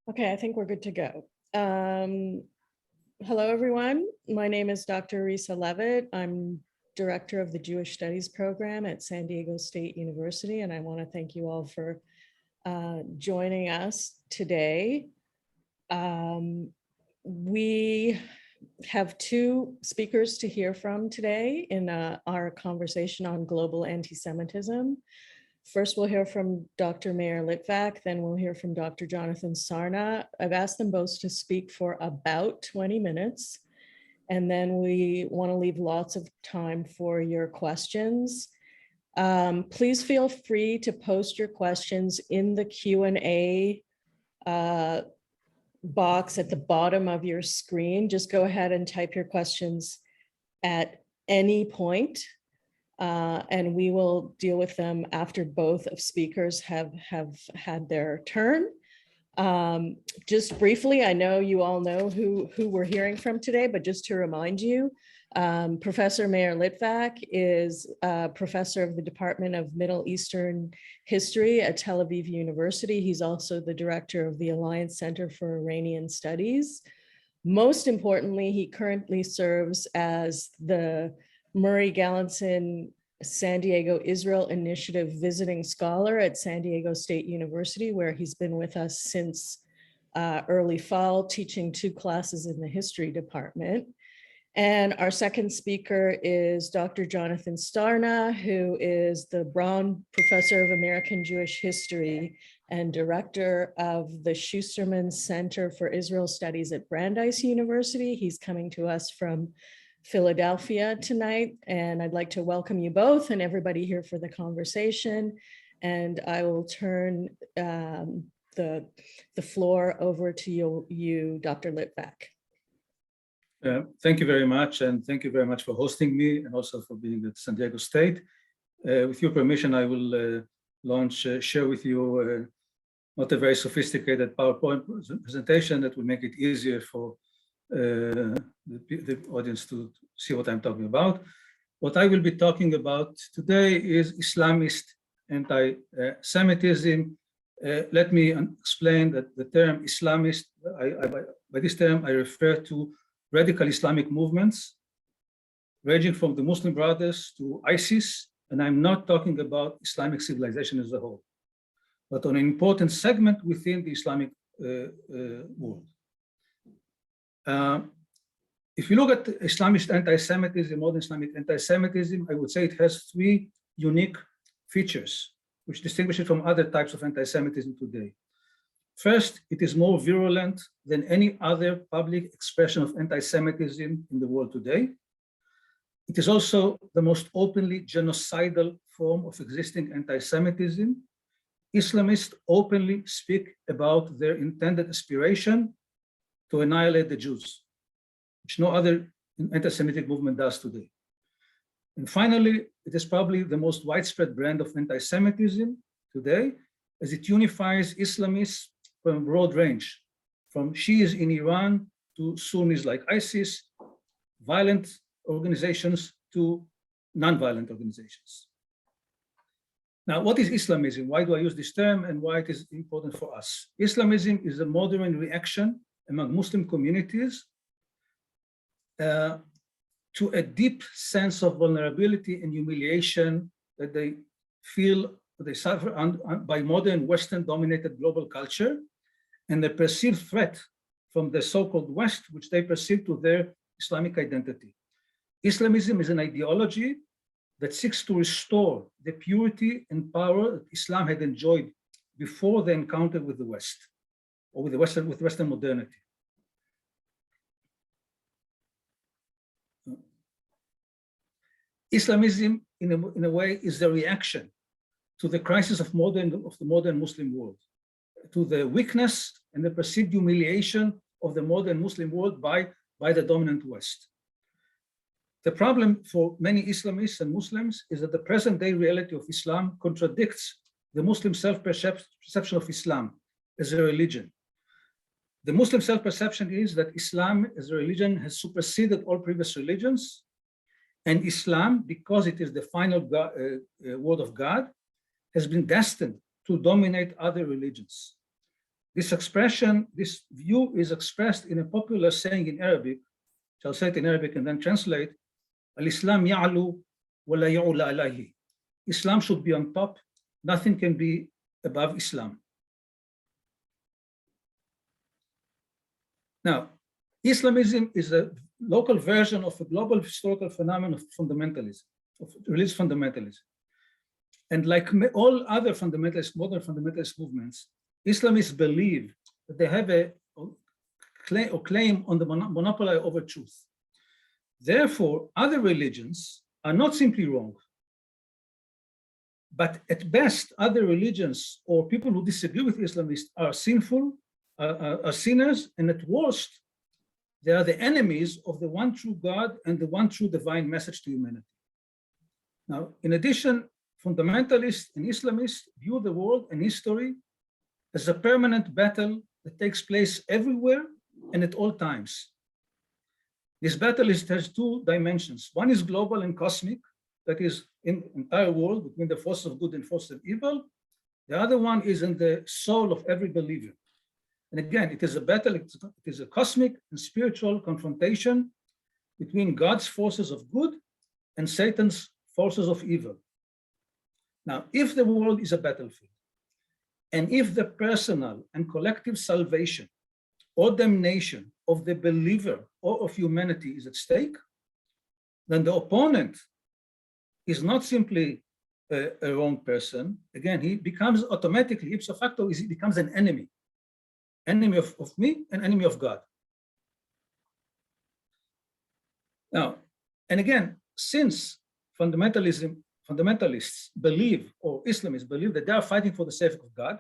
Okay, I think we're good to go. Hello, everyone. My name is Dr. Risa Levitt. I'm director of the Jewish Studies program at San Diego State University, and I want to thank you all for joining us today. We have two speakers to hear from today in our conversation on global anti-Semitism. First, we'll hear from Dr. Meir Litvak, then we'll hear from Dr. Jonathan Sarna. I've asked them both to speak for about 20 minutes, and then we want to leave lots of time for your questions. Please feel free to post your questions in the Q&A box at the bottom of your screen. Just go ahead and type your questions at any point. And we will deal with them after both of speakers have had their turn. Just briefly, I know you all know who we're hearing from today, but just to remind you, Professor Meir Litvak is a professor of the Department of Middle Eastern History at Tel Aviv University. He's also the director of the Alliance Center for Iranian Studies. Most importantly, he currently serves as the Murray Gallinson San Diego Israel Initiative Visiting Scholar at San Diego State University, where he's been with us since early fall, teaching 2 classes in the history department. And our second speaker is Dr. Jonathan Sarna, who is the Braun Professor of American Jewish History and director of the Schusterman Center for Israel Studies at Brandeis University. He's coming to us from Philadelphia tonight, and I'd like to welcome you both and everybody here for the conversation. And I will turn the floor over to you, Dr. Litvak. Thank you very much, and thank you very much for hosting me and also for being at San Diego State. With your permission, I will share with you not a very sophisticated PowerPoint presentation that will make it easier for the audience to see what I'm talking about. What I will be talking about today is Islamist anti-Semitism. Let me explain that the term Islamist, by this term I refer to radical Islamic movements ranging from the Muslim Brothers to ISIS, and I'm not talking about Islamic civilization as a whole, but on an important segment within the Islamic world. If you look at Islamist anti-Semitism, modern Islamic anti-Semitism, I would say it has 3 unique features which distinguish it from other types of anti-Semitism today. First, it is more virulent than any other public expression of anti-Semitism in the world today. It is also the most openly genocidal form of existing anti-Semitism. Islamists openly speak about their intended aspiration to annihilate the Jews, which no other anti-Semitic movement does today. And finally, it is probably the most widespread brand of anti-Semitism today, as it unifies Islamists from a broad range, from Shias in Iran to Sunnis like ISIS, violent organizations to non-violent organizations. Now, what is Islamism? Why do I use this term and why it is important for us? Islamism is a modern reaction among Muslim communities to a deep sense of vulnerability and humiliation that they feel they suffer by modern Western-dominated global culture, and the perceived threat from the so-called West, which they perceive to their Islamic identity. Islamism is an ideology that seeks to restore the purity and power that Islam had enjoyed before the encounter with the West, or with Western modernity. Islamism, in a way, is the reaction to the crisis of the modern Muslim world, to the weakness and the perceived humiliation of the modern Muslim world by the dominant West. The problem for many Islamists and Muslims is that the present-day reality of Islam contradicts the Muslim self-perception of Islam as a religion. The Muslim self-perception is that Islam as a religion has superseded all previous religions, and Islam, because it is the final word of God, has been destined to dominate other religions. This expression, this view is expressed in a popular saying in Arabic, which I'll say it in Arabic and then translate, Al-Islam ya'lu wa la yu'la alayhi. Islam should be on top, nothing can be above Islam. Now, Islamism is a local version of a global historical phenomenon of fundamentalism, of religious fundamentalism. And like all other fundamentalist, modern fundamentalist movements, Islamists believe that they have a claim on the monopoly over truth. Therefore, other religions are not simply wrong, but at best, other religions or people who disagree with Islamists are sinful, are sinners, and at worst, they are the enemies of the one true God and the one true divine message to humanity. Now, in addition, fundamentalists and Islamists view the world and history as a permanent battle that takes place everywhere and at all times. This battle has two dimensions. One is global and cosmic, that is in the entire world between the forces of good and forces of evil. The other one is in the soul of every believer. And again, it is a battle, it is a cosmic and spiritual confrontation between God's forces of good and Satan's forces of evil. Now, if the world is a battlefield, and if the personal and collective salvation or damnation of the believer or of humanity is at stake, then the opponent is not simply a wrong person. Again, he becomes automatically, ipso facto, he becomes an enemy of me, an enemy of God. Now, and again, since fundamentalists believe, or Islamists believe, that they are fighting for the sake of God,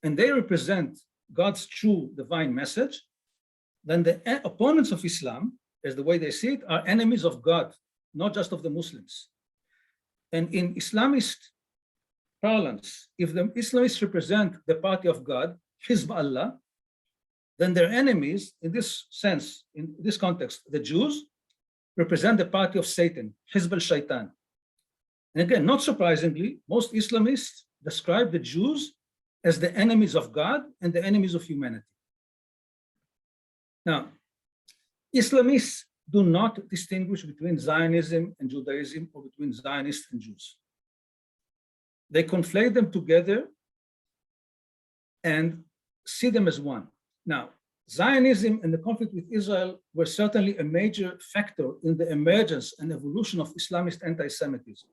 and they represent God's true divine message, then the opponents of Islam, as the way they see it, are enemies of God, not just of the Muslims. And in Islamist parlance, if the Islamists represent the party of God, Hizballah, then their enemies, in this sense, in this context, the Jews, represent the party of Satan, Hizb al-Shaitan. And again, not surprisingly, most Islamists describe the Jews as the enemies of God and the enemies of humanity. Now, Islamists do not distinguish between Zionism and Judaism or between Zionists and Jews. They conflate them together and see them as one. Now, Zionism and the conflict with Israel were certainly a major factor in the emergence and evolution of Islamist anti-Semitism,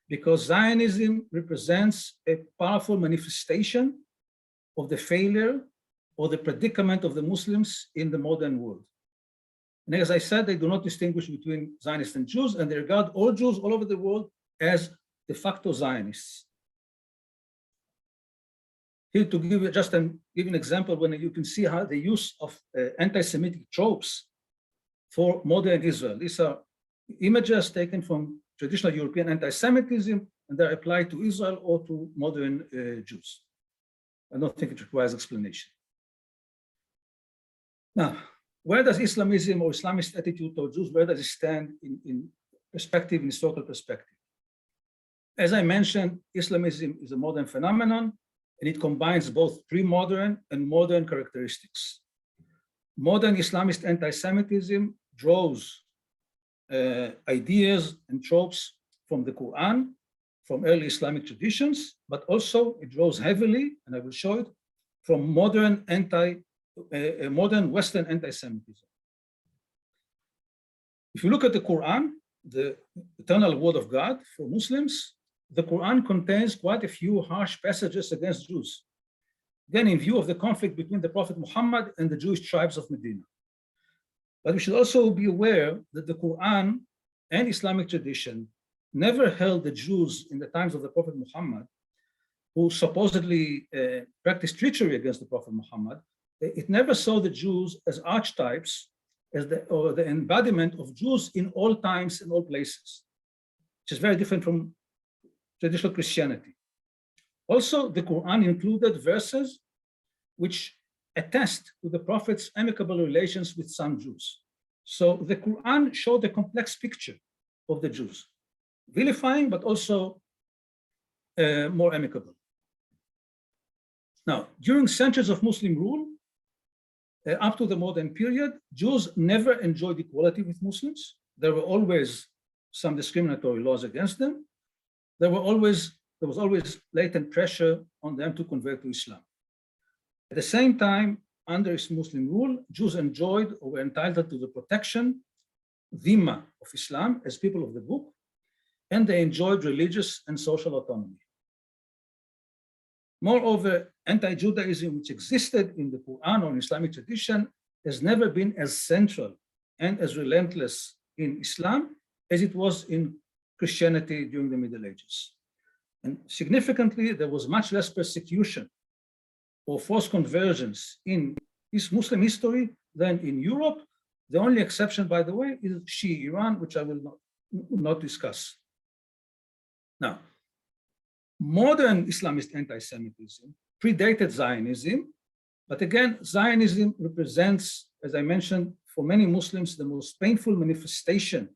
because Zionism represents a powerful manifestation of the failure or the predicament of the Muslims in the modern world. And as I said, they do not distinguish between Zionists and Jews, and they regard all Jews all over the world as de facto Zionists. Here to give you just an example, when you can see how the use of anti-Semitic tropes for modern Israel. These are images taken from traditional European anti-Semitism, and they're applied to Israel or to modern Jews. I don't think it requires explanation. Now, where does Islamism or Islamist attitude toward Jews, where does it stand in perspective, in historical perspective? As I mentioned, Islamism is a modern phenomenon, and it combines both pre-modern and modern characteristics. Modern Islamist anti-Semitism draws ideas and tropes from the Quran, from early Islamic traditions, but also it draws heavily, and I will show it, from modern Western anti-Semitism. If you look at the Quran, the eternal word of God for Muslims, the Quran contains quite a few harsh passages against Jews. Again, in view of the conflict between the Prophet Muhammad and the Jewish tribes of Medina. But we should also be aware that the Quran and Islamic tradition never held the Jews in the times of the Prophet Muhammad, who supposedly practiced treachery against the Prophet Muhammad. It never saw the Jews as archetypes, as the embodiment of Jews in all times and all places, which is very different from traditional Christianity. Also, the Quran included verses which attest to the Prophet's amicable relations with some Jews. So the Quran showed a complex picture of the Jews, vilifying, but also more amicable. Now, during centuries of Muslim rule, up to the modern period, Jews never enjoyed equality with Muslims. There were always some discriminatory laws against them. There was always latent pressure on them to convert to Islam. At the same time, under Muslim rule, Jews enjoyed or were entitled to the protection, dhimma of Islam as people of the book, and they enjoyed religious and social autonomy. Moreover, anti-Judaism, which existed in the Quran or in Islamic tradition, has never been as central and as relentless in Islam as it was in Christianity during the Middle Ages. And significantly, there was much less persecution or forced conversions in Muslim history than in Europe. The only exception, by the way, is Shia Iran, which I will not discuss. Now, modern Islamist anti-Semitism predated Zionism, but again, Zionism represents, as I mentioned, for many Muslims, the most painful manifestation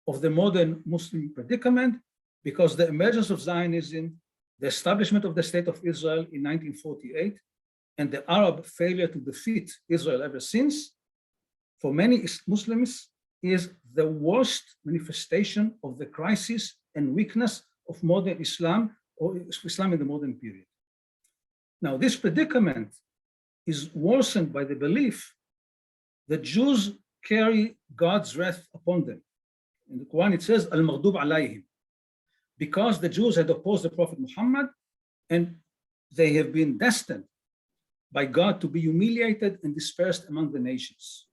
of the modern Muslim predicament, because the emergence of Zionism, the establishment of the State of Israel in 1948, and the Arab failure to defeat Israel ever since, for many Muslims, is the worst manifestation of the crisis and weakness of modern Islam, or Islam in the modern period. Now, this predicament is worsened by the belief that Jews carry God's wrath upon them. In the Quran, it says, Al-Maghdub alayhim, because the Jews had opposed the Prophet Muhammad, and they have been destined by God to be humiliated and dispersed among the nations.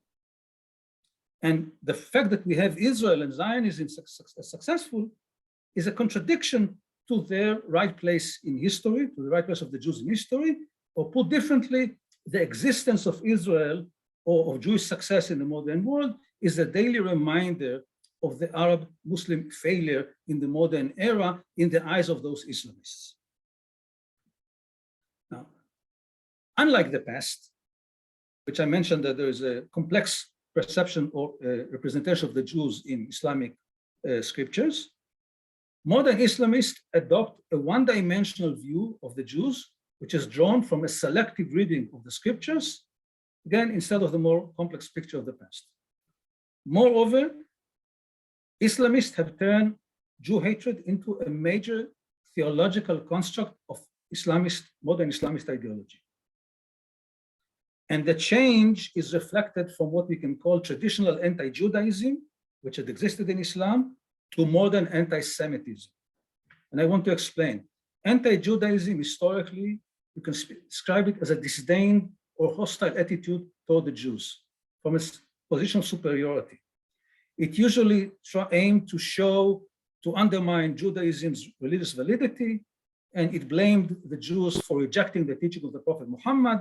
And the fact that we have Israel and Zionism successful is a contradiction to their right place in history, to the right place of the Jews in history, or put differently, the existence of Israel or of Jewish success in the modern world is a daily reminder of the Arab Muslim failure in the modern era in the eyes of those Islamists. Now, unlike the past, which I mentioned that there is a complex perception or representation of the Jews in Islamic scriptures, modern Islamists adopt a one-dimensional view of the Jews, which is drawn from a selective reading of the scriptures, again, instead of the more complex picture of the past. Moreover, Islamists have turned Jew hatred into a major theological construct of modern Islamist ideology. And the change is reflected from what we can call traditional anti-Judaism, which had existed in Islam, to modern anti-Semitism. And I want to explain. Anti-Judaism, historically, you can describe it as a disdain or hostile attitude toward the Jews from its position of superiority. It usually aimed to undermine Judaism's religious validity, and it blamed the Jews for rejecting the teaching of the Prophet Muhammad,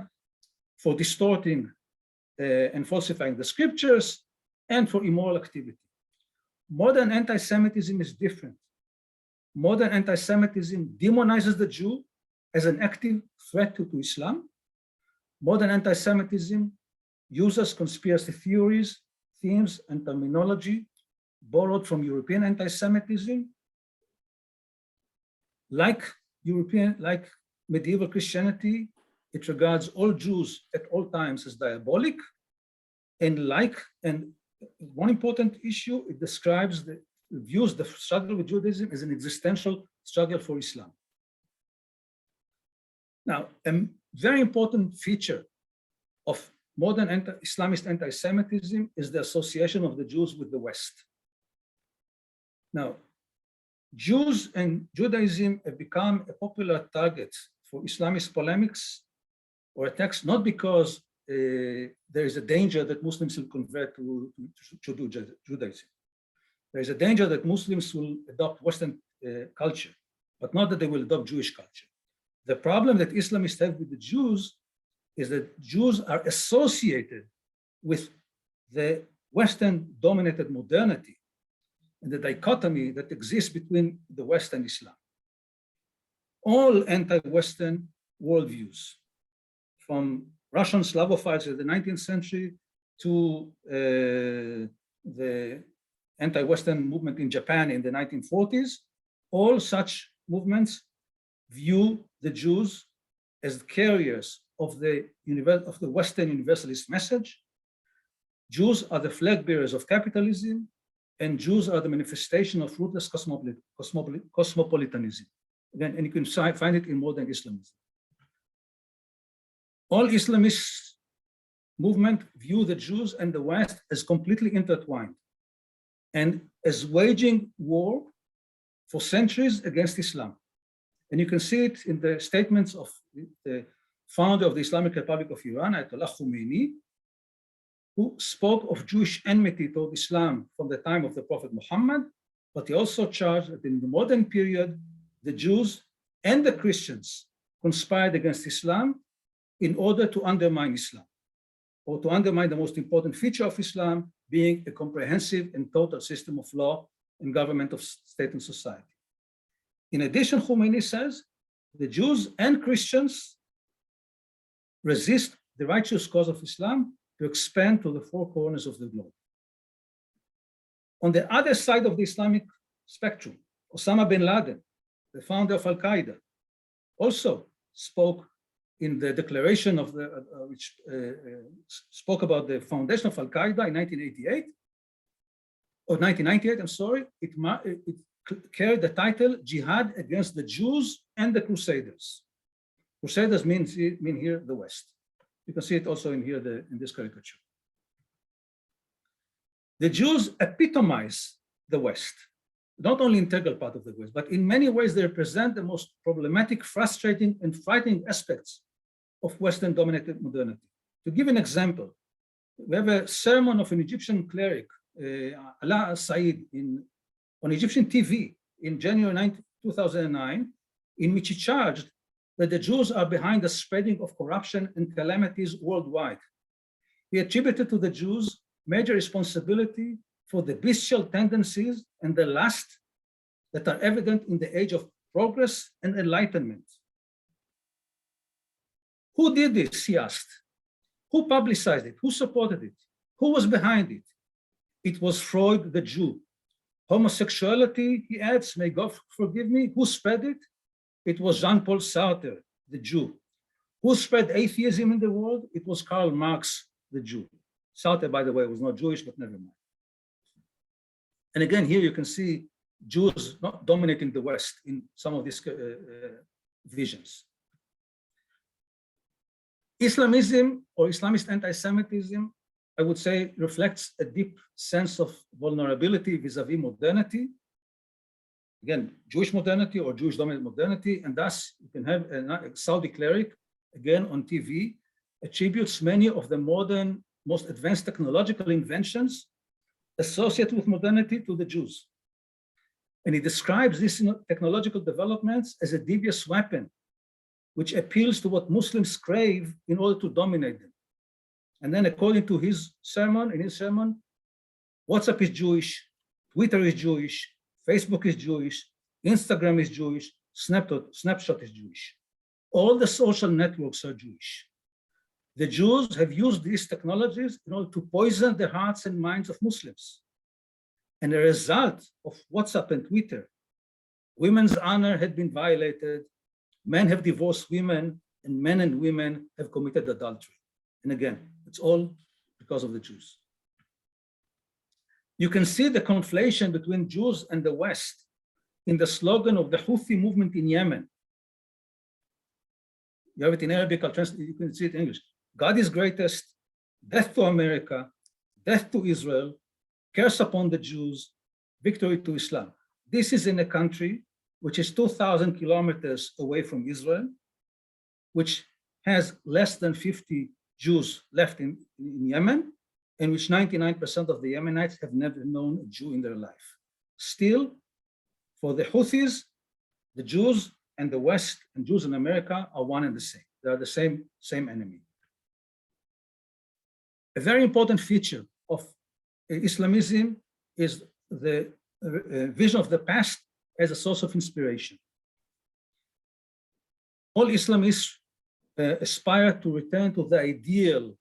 for distorting and falsifying the scriptures, and for immoral activity. Modern anti-Semitism is different. Modern anti-Semitism demonizes the Jew as an active threat to Islam. Modern anti-Semitism uses conspiracy theories, themes, and terminology borrowed from European anti-Semitism, like medieval Christianity. It regards all Jews at all times as diabolic, and one important issue, it describes views the struggle with Judaism as an existential struggle for Islam. Now, a very important feature of modern Islamist anti-Semitism is the association of the Jews with the West. Now, Jews and Judaism have become a popular target for Islamist polemics or attacks, not because there is a danger that Muslims will convert to Judaism. There is a danger that Muslims will adopt Western culture, but not that they will adopt Jewish culture. The problem that Islamists have with the Jews is that Jews are associated with the Western-dominated modernity and the dichotomy that exists between the West and Islam. All anti-Western worldviews, from Russian Slavophiles in the 19th century to the anti-Western movement in Japan in the 1940s, all such movements view the Jews as carriers of the Western universalist message. Jews are the flag bearers of capitalism, and Jews are the manifestation of ruthless cosmopolitanism. Again, and you can find it in modern Islamism. All Islamist movement view the Jews and the West as completely intertwined and as waging war for centuries against Islam. And you can see it in the statements of the founder of the Islamic Republic of Iran, Ayatollah Khomeini, who spoke of Jewish enmity toward Islam from the time of the Prophet Muhammad, but he also charged that in the modern period, the Jews and the Christians conspired against Islam in order to undermine Islam, or to undermine the most important feature of Islam, being a comprehensive and total system of law and government of state and society. In addition, Khomeini says, the Jews and Christians resist the righteous cause of Islam to expand to the four corners of the globe. On the other side of the Islamic spectrum, Osama bin Laden, the founder of Al-Qaeda, also spoke in the declaration of the, which spoke about the foundation of Al-Qaeda in 1988, or 1998, I'm sorry, it carried the title Jihad Against the Jews and the Crusaders. Crusaders mean here the West. You can see it also in here in this caricature. The Jews epitomize the West, not only integral part of the West, but in many ways they represent the most problematic, frustrating, and frightening aspects of Western dominated modernity. To give an example, we have a sermon of an Egyptian cleric, Ala Said, on Egyptian TV in January 2009, in which he charged that the Jews are behind the spreading of corruption and calamities worldwide. He attributed to the Jews major responsibility for the bestial tendencies and the lust that are evident in the age of progress and enlightenment. Who did this, he asked? Who publicized it? Who supported it? Who was behind it? It was Freud, the Jew. Homosexuality, he adds, may God forgive me, who spread it? It was Jean-Paul Sartre, the Jew. Who spread atheism in the world? It was Karl Marx, the Jew. Sartre, by the way, was not Jewish, but never mind. And again, here you can see Jews not dominating the West in some of these visions. Islamism or Islamist anti-Semitism, I would say, reflects a deep sense of vulnerability vis-a-vis modernity. Again, Jewish modernity or Jewish dominant modernity, and thus you can have a Saudi cleric, again on TV, attributes many of the modern, most advanced technological inventions associated with modernity to the Jews. And he describes these technological developments as a devious weapon, which appeals to what Muslims crave in order to dominate them. And then according to his sermon, WhatsApp is Jewish, Twitter is Jewish, Facebook is Jewish, Instagram is Jewish, Snapshot is Jewish. All the social networks are Jewish. The Jews have used these technologies in order to poison the hearts and minds of Muslims. And a result of WhatsApp and Twitter, women's honor had been violated, men have divorced women, and men and women have committed adultery. And again, it's all because of the Jews. You can see the conflation between Jews and the West in the slogan of the Houthi movement in Yemen. You have it in Arabic, I'll translate, you can see it in English. God is greatest, death to America, death to Israel, curse upon the Jews, victory to Islam. This is in a country which is 2,000 kilometers away from Israel, which has less than 50 Jews left in Yemen, in which 99% of the Yemenites have never known a Jew in their life. Still, for the Houthis, the Jews and the West and Jews in America are one and the same. They are the same enemy. A very important feature of Islamism is the vision of the past as a source of inspiration. All Islamists aspire to return to the ideal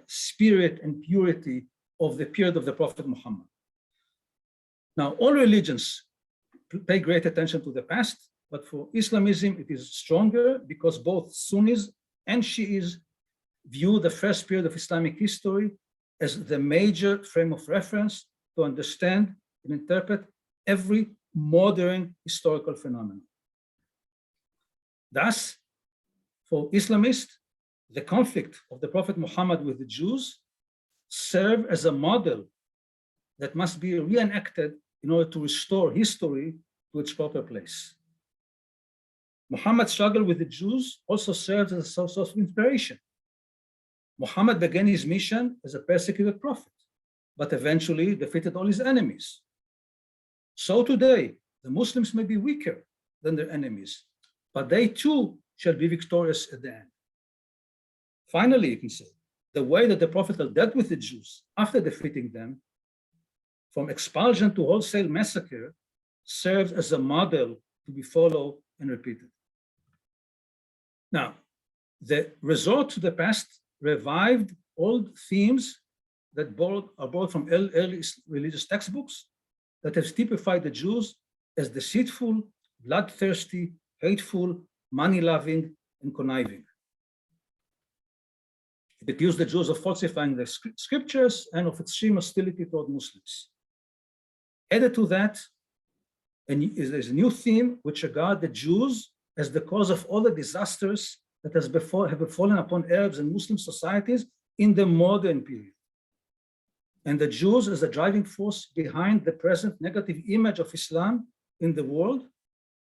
spirit and purity of the period of the Prophet Muhammad. Now, all religions pay great attention to the past, but for Islamism, it is stronger because both Sunnis and Shi'is view the first period of Islamic history as the major frame of reference to understand and interpret every modern historical phenomenon. Thus, for Islamists, the conflict of the Prophet Muhammad with the Jews serve as a model that must be reenacted in order to restore history to its proper place. Muhammad's struggle with the Jews also serves as a source of inspiration. Muhammad began his mission as a persecuted prophet, but eventually defeated all his enemies. So today, the Muslims may be weaker than their enemies, but they too shall be victorious at the end. Finally, you can say, the way that the Prophet dealt with the Jews after defeating them, from expulsion to wholesale massacre, serves as a model to be followed and repeated. Now, the resort to the past revived old themes that are borrowed from early religious textbooks that have typified the Jews as deceitful, bloodthirsty, hateful, money-loving, and conniving. It accused the Jews of falsifying the scriptures and of extreme hostility toward Muslims. Added to that, there's a new theme which regards the Jews as the cause of all the disasters that have befallen upon Arabs and Muslim societies in the modern period. And the Jews as the driving force behind the present negative image of Islam in the world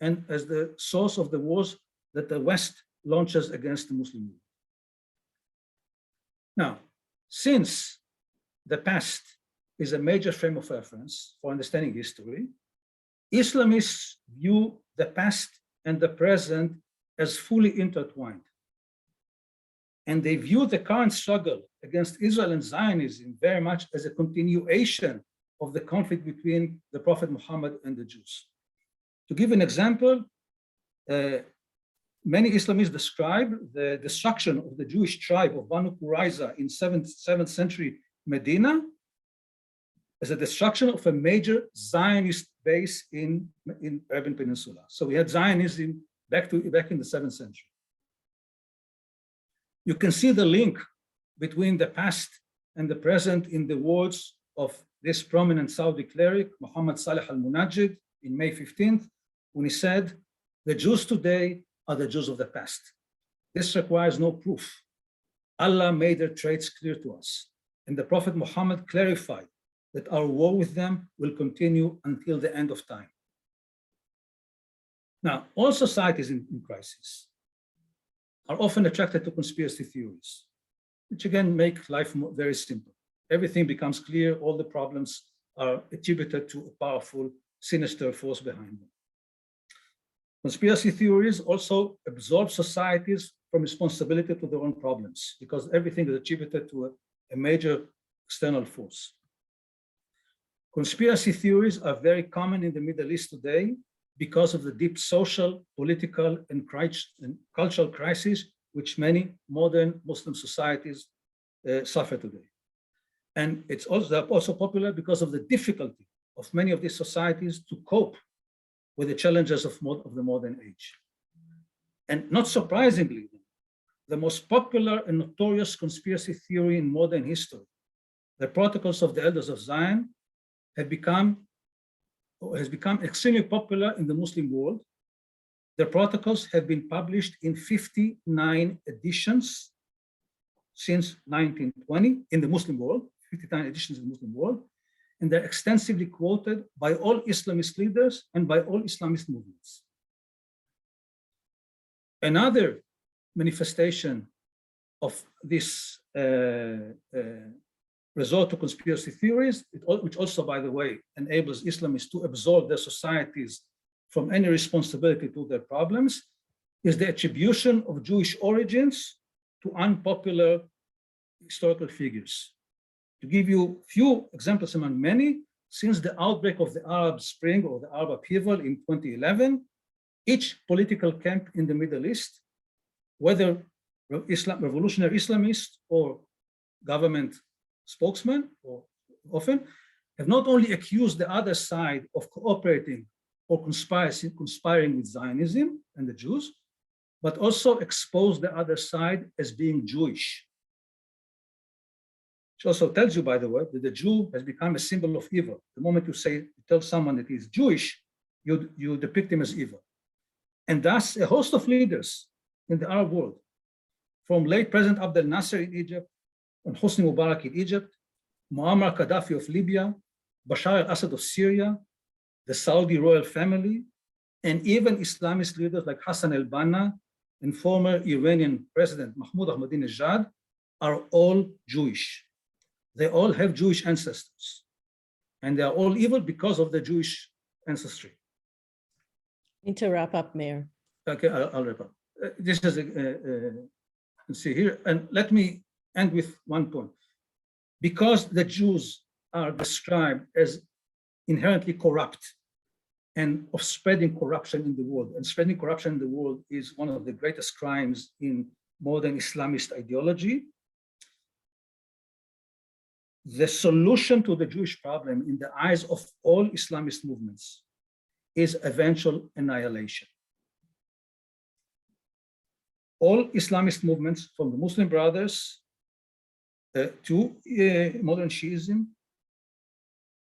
and as the source of the wars that the West launches against the Muslim world. Now, since the past is a major frame of reference for understanding history, Islamists view the past and the present as fully intertwined. And they view the current struggle against Israel and Zionism very much as a continuation of the conflict between the Prophet Muhammad and the Jews. To give an example, many Islamists describe the destruction of the Jewish tribe of Banu Qurayza in 7th century Medina as a destruction of a major Zionist base in Arabian Peninsula. So we had Zionism back in the 7th century. You can see the link between the past and the present in the words of this prominent Saudi cleric, Muhammad Salih al-Munajjid, in May 15th, when he said, "The Jews today are the Jews of the past. This requires no proof. Allah made their traits clear to us, and the Prophet Muhammad clarified that our war with them will continue until the end of time." Now, all societies in crisis are often attracted to conspiracy theories, which again make life very simple. Everything becomes clear, all the problems are attributed to a powerful, sinister force behind them. Conspiracy theories also absolve societies from responsibility to their own problems because everything is attributed to a major external force. Conspiracy theories are very common in the Middle East today because of the deep social, political, and cultural crisis which many modern Muslim societies suffer today. And they're also popular because of the difficulty of many of these societies to cope with the challenges of the modern age. And not surprisingly, the most popular and notorious conspiracy theory in modern history, the Protocols of the Elders of Zion, has become extremely popular in the Muslim world. The protocols have been published in 59 editions since 1920 in the Muslim world, 59 editions in the Muslim world, and they're extensively quoted by all Islamist leaders and by all Islamist movements. Another manifestation of this resort to conspiracy theories, which also, by the way, enables Islamists to absolve their societies from any responsibility to their problems, is the attribution of Jewish origins to unpopular historical figures. To give you few examples among many, since the outbreak of the Arab Spring or the Arab upheaval in 2011, each political camp in the Middle East, whether revolutionary Islamists or government spokesmen, or often, have not only accused the other side of cooperating or conspiring with Zionism and the Jews, but also expose the other side as being Jewish. Which also tells you, by the way, that the Jew has become a symbol of evil. The moment you tell someone that he's Jewish, you depict him as evil. And thus, a host of leaders in the Arab world, from late President Abdel Nasser in Egypt, and Hosni Mubarak in Egypt, Muammar Gaddafi of Libya, Bashar al-Assad of Syria, the Saudi royal family, and even Islamist leaders like Hassan al-Banna and former Iranian President Mahmoud Ahmadinejad are all Jewish. They all have Jewish ancestors, and they are all evil because of their Jewish ancestry. Need to wrap up, Mayor. Okay, I'll wrap up. This is let's see here, and let me end with one point. Because the Jews are described as inherently corrupt and of spreading corruption in the world, and spreading corruption in the world is one of the greatest crimes in modern Islamist ideology, the solution to the Jewish problem in the eyes of all Islamist movements is eventual annihilation. All Islamist movements, from the Muslim Brothers to modern Shiism,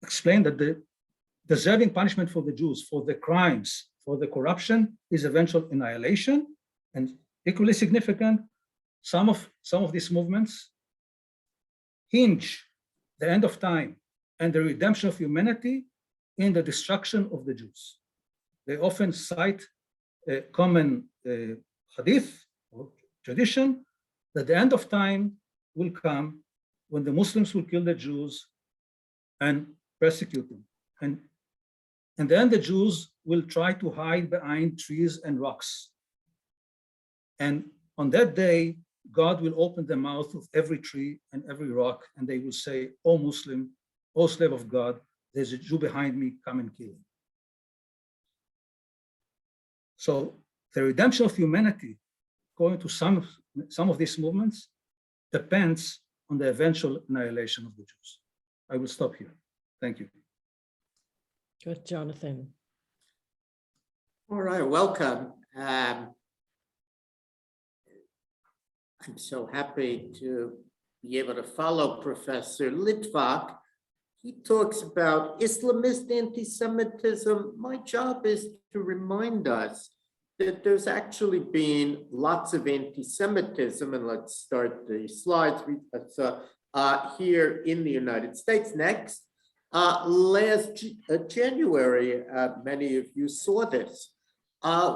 explain that the deserving punishment for the Jews, for the crimes, for the corruption, is eventual annihilation. And equally significant, some of these movements hinge the end of time and the redemption of humanity in the destruction of the Jews. They often cite a common hadith or tradition that the end of time will come when the Muslims will kill the Jews and persecute them. And then the Jews will try to hide behind trees and rocks. And on that day, God will open the mouth of every tree and every rock, and they will say, "O Muslim, O slave of God, there's a Jew behind me, come and kill him." So the redemption of humanity, according to some of these movements, depends on the eventual annihilation of the Jews. I will stop here. Thank you. Good, Jonathan. All right, welcome. I'm so happy to be able to follow Professor Litvak. He talks about Islamist anti-Semitism. My job is to remind us that there's actually been lots of anti-Semitism, and let's start the slides here in the United States next. Last January, many of you saw this.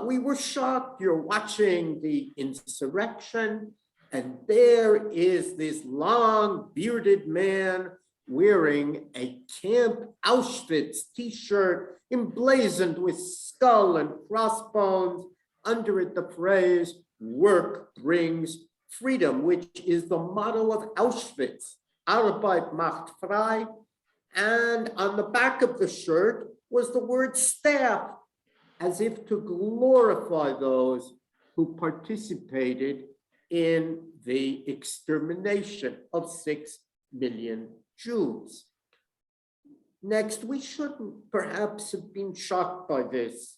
We were shocked. You're watching the insurrection, and there is this long bearded man wearing a Camp Auschwitz t-shirt emblazoned with skull and crossbones, under it the phrase, "Work brings freedom," which is the motto of Auschwitz, Arbeit macht frei. And on the back of the shirt was the word staff, as if to glorify those who participated in the extermination of 6 million Jews. Next, we shouldn't perhaps have been shocked by this.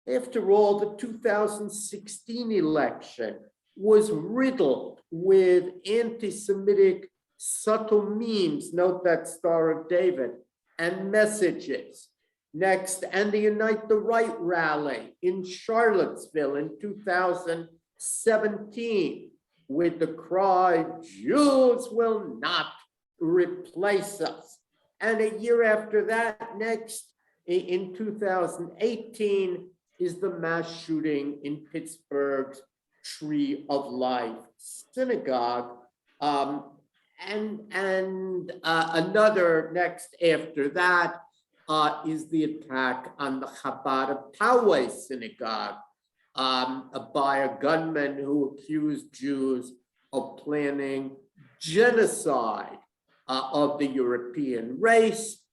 After all, the 2016 election was riddled with anti-Semitic subtle memes, note that Star of David, and messages. Next, and the Unite the Right rally in Charlottesville in 2017 with the cry, "Jews will not replace us." And a year after that, next, in 2018, is the mass shooting in Pittsburgh's Tree of Life Synagogue. Another next after that is the attack on the Chabad of Poway Synagogue by a gunman who accused Jews of planning genocide of the European race.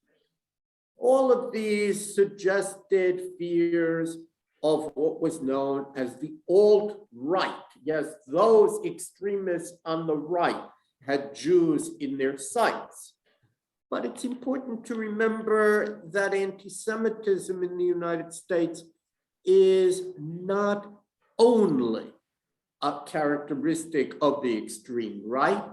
All of these suggested fears of what was known as the alt-right. Yes, those extremists on the right had Jews in their sights. But it's important to remember that anti-Semitism in the United States is not only a characteristic of the extreme right.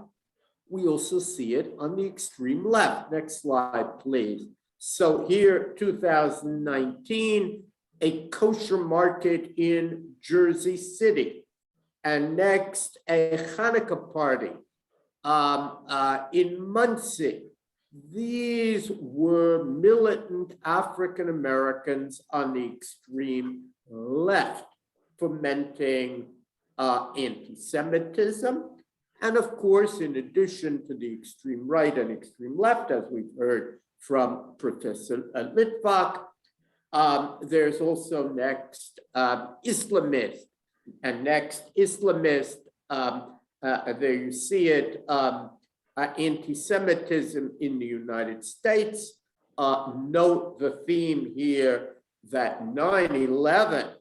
We also see it on the extreme left. Next slide, please. So here, 2019, a kosher market in Jersey City. And next, a Hanukkah party in Muncie. These were militant African Americans on the extreme left, fomenting anti-Semitism. And of course, in addition to the extreme right and extreme left, as we've heard from Professor Litvak, there's also next Islamist. And next Islamist, there you see it, anti-Semitism in the United States. Note the theme here that 9/11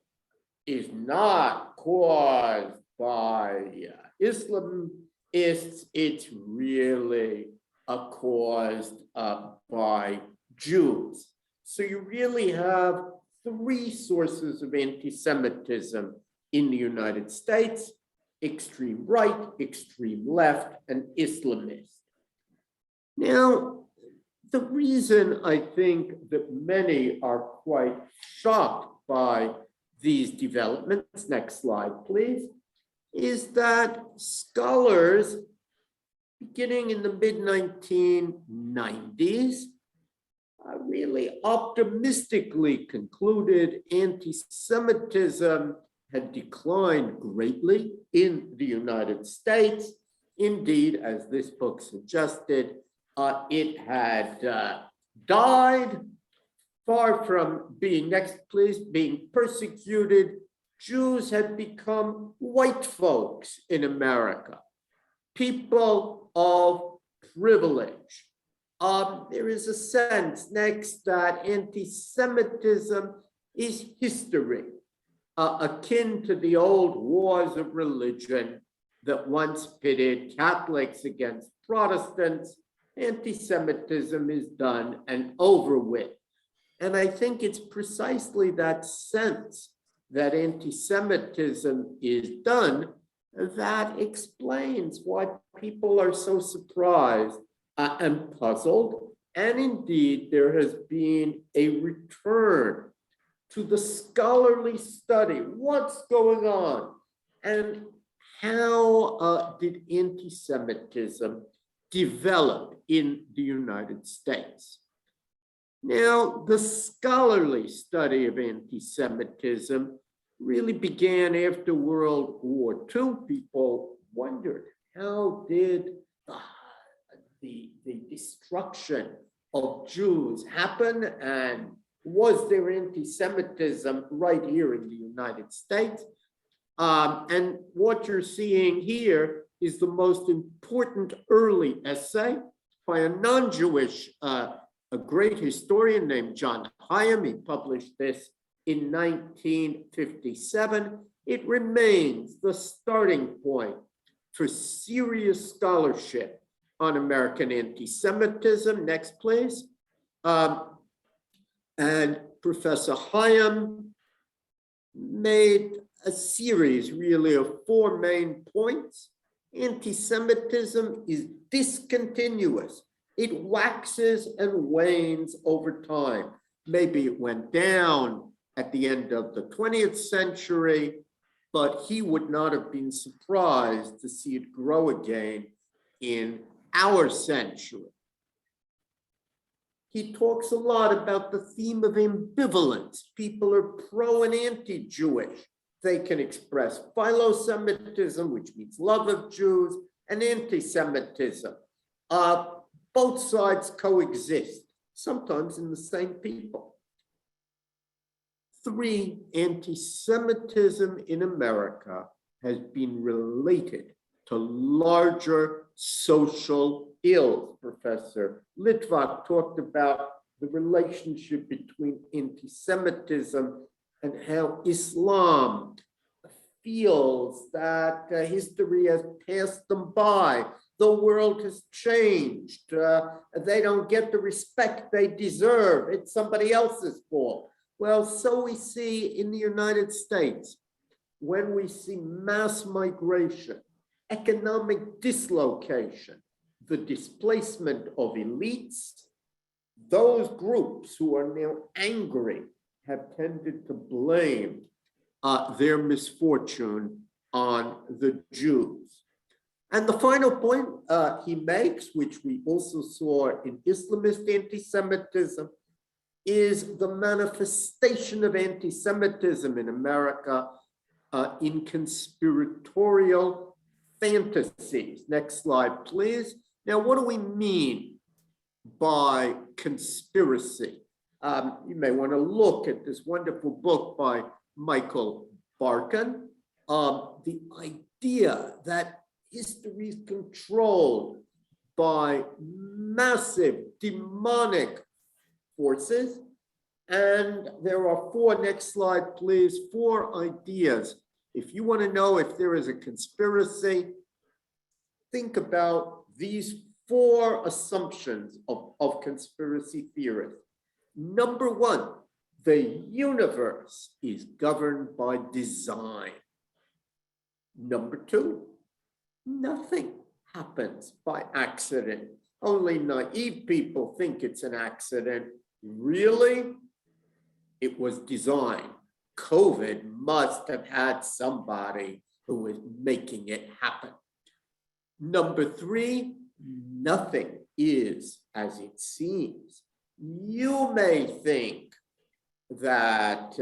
is not caused by Islamists, it's really caused by Jews. So you really have three sources of anti-Semitism in the United States: extreme right, extreme left, and Islamist. Now, the reason I think that many are quite shocked by these developments, next slide, please, is that scholars beginning in the mid-1990s really optimistically concluded anti-Semitism had declined greatly in the United States. Indeed, as this book suggested, it had died. Far from being, next please, being persecuted, Jews had become white folks in America, people of privilege. There is a sense next that anti-Semitism is history, akin to the old wars of religion that once pitted Catholics against Protestants. Anti-Semitism is done and over with. And I think it's precisely that sense that anti-Semitism is done that explains why people are so surprised and puzzled. And indeed, there has been a return to the scholarly study. What's going on? And how did anti-Semitism develop in the United States? Now, the scholarly study of anti-Semitism really began after World War II. People wondered, how did the destruction of Jews happen? And was there anti-Semitism right here in the United States? And what you're seeing here is the most important early essay by a non-Jewish a great historian named John Hyam. He published this in 1957. It remains the starting point for serious scholarship on American anti-Semitism. Next, please. And Professor Hyam made a series really of four main points. Anti-Semitism is discontinuous. It waxes and wanes over time. Maybe it went down at the end of the 20th century, but he would not have been surprised to see it grow again in our century. He talks a lot about the theme of ambivalence. People are pro and anti-Jewish. They can express philo-Semitism, which means love of Jews, and anti-Semitism. Both sides coexist, sometimes in the same people. 3, anti-Semitism in America has been related to larger social ills. Professor Litvak talked about the relationship between anti-Semitism and how Islam feels that history has passed them by the world has changed. They don't get the respect they deserve. It's somebody else's fault. Well, so we see in the United States, when we see mass migration, economic dislocation, the displacement of elites, those groups who are now angry have tended to blame their misfortune on the Jews. And the final point he makes, which we also saw in Islamist anti-Semitism, is the manifestation of anti-Semitism in America in conspiratorial fantasies. Next slide, please. Now, what do we mean by conspiracy? You may want to look at this wonderful book by Michael Barkan. The idea that history is controlled by massive demonic forces. And there are four, next slide, please, four ideas. If you want to know if there is a conspiracy, think about these four assumptions of conspiracy theorists. Number one, the universe is governed by design. Number two, nothing happens by accident. Only naive people think it's an accident. Really? It was designed. COVID must have had somebody who was making it happen. Number three, nothing is as it seems. You may think that